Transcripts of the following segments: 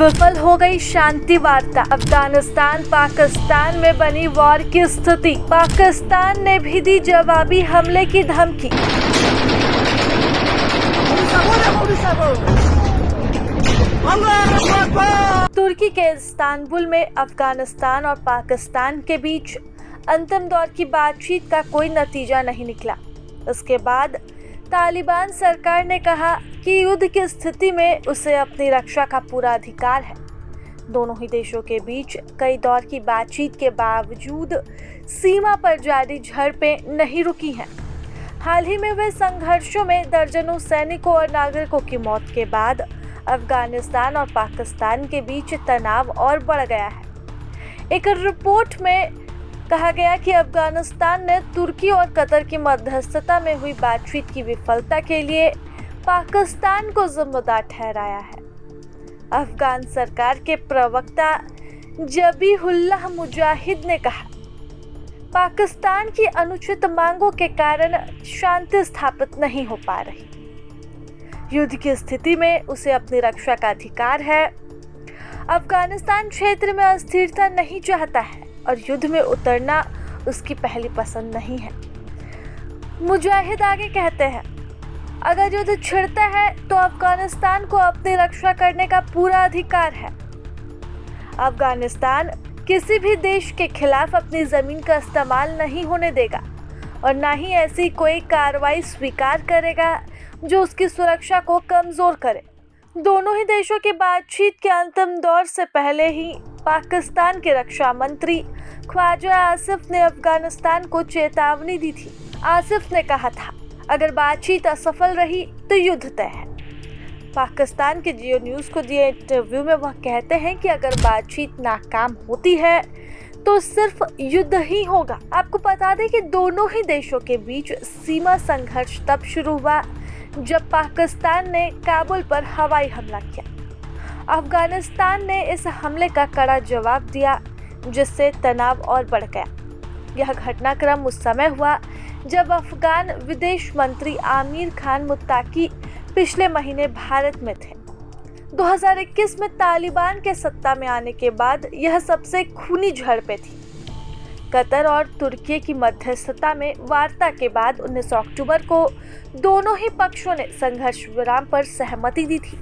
विफल हो गई शांति वार्ता। अफगानिस्तान पाकिस्तान में बनी वॉर की स्थिति। पाकिस्तान ने भी दी जवाबी हमले की धमकी। तुर्की के इस्तांबुल में अफगानिस्तान और पाकिस्तान के बीच अंतिम दौर की बातचीत का कोई नतीजा नहीं निकला। इसके बाद तालिबान सरकार ने कहा कि युद्ध की स्थिति में उसे अपनी रक्षा का पूरा अधिकार है। दोनों ही देशों के बीच कई दौर की बातचीत के बावजूद सीमा पर जारी झड़पें नहीं रुकी हैं। हाल ही में हुए संघर्षों में दर्जनों सैनिकों और नागरिकों की मौत के बाद अफगानिस्तान और पाकिस्तान के बीच तनाव और बढ़ गया है। एक रिपोर्ट में कहा गया कि अफगानिस्तान ने तुर्की और कतर की मध्यस्थता में हुई बातचीत की विफलता के लिए पाकिस्तान को जिम्मेदार ठहराया है। अफगान सरकार के प्रवक्ता जबीहुल्लाह मुजाहिद ने कहा, पाकिस्तान की अनुचित मांगों के कारण शांति स्थापित नहीं हो पा रही। युद्ध की स्थिति में उसे अपनी रक्षा का अधिकार है। अफगानिस्तान क्षेत्र में अस्थिरता नहीं चाहता है और युद्ध में उतरना उसकी पहली पसंद नहीं है। मुजाहिद आगे कहते हैं, अगर युद्ध छिड़ता है तो अफगानिस्तान को अपनी रक्षा करने का पूरा अधिकार है। अफगानिस्तान किसी भी देश के खिलाफ अपनी जमीन का इस्तेमाल नहीं होने देगा और न ही ऐसी कोई कार्रवाई स्वीकार करेगा जो उसकी सुरक्षा को कमजोर करे। दोनों ही देशों की बातचीत के अंतिम दौर से पहले ही पाकिस्तान के रक्षा मंत्री ख्वाजा आसिफ ने अफगानिस्तान को चेतावनी दी थी। आसिफ ने कहा था, अगर बातचीत असफल रही तो युद्ध तय है। पाकिस्तान के जियो न्यूज़ को दिए इंटरव्यू में वह कहते हैं कि अगर बातचीत नाकाम होती है तो सिर्फ युद्ध ही होगा। आपको बता दें कि दोनों ही देशों के बीच सीमा संघर्ष तब शुरू हुआ जब पाकिस्तान ने काबुल पर हवाई हमला किया। अफगानिस्तान ने इस हमले का कड़ा जवाब दिया, जिससे तनाव और बढ़ गया। यह घटनाक्रम उस समय हुआ जब अफगान विदेश मंत्री आमिर खान मुत्ताकी पिछले महीने भारत में थे। 2021 में तालिबान के सत्ता में आने के बाद यह सबसे खूनी झड़पें थी। कतर और तुर्की की मध्यस्थता में वार्ता के बाद 19 अक्टूबर को दोनों ही पक्षों ने संघर्ष विराम पर सहमति दी थी।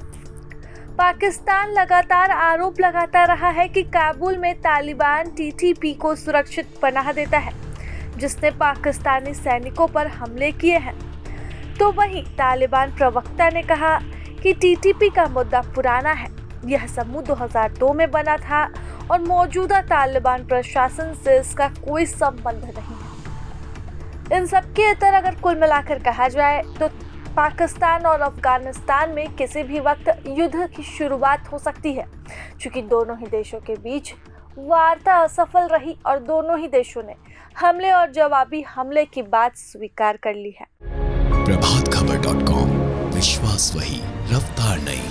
पाकिस्तान लगातार आरोप लगाता रहा है कि काबुल में तालिबान टीटीपी को सुरक्षित पनाह देता है, जिसने पाकिस्तानी सैनिकों पर हमले किए हैं। तो वहीं तालिबान प्रवक्ता ने कहा कि टीटीपी का मुद्दा पुराना है। यह समूह 2002 में बना था और मौजूदा तालिबान प्रशासन से इसका कोई संबंध नहीं है। इन सबके इतर अगर कुल मिलाकर कहा जाए तो पाकिस्तान और अफगानिस्तान में किसी भी वक्त युद्ध की शुरुआत हो सकती है, क्योंकि दोनों ही देशों के बीच वार्ता असफल रही और दोनों ही देशों ने हमले और जवाबी हमले की बात स्वीकार कर ली है। प्रभातखबर.com, विश्वास वही, रफ्तार नहीं।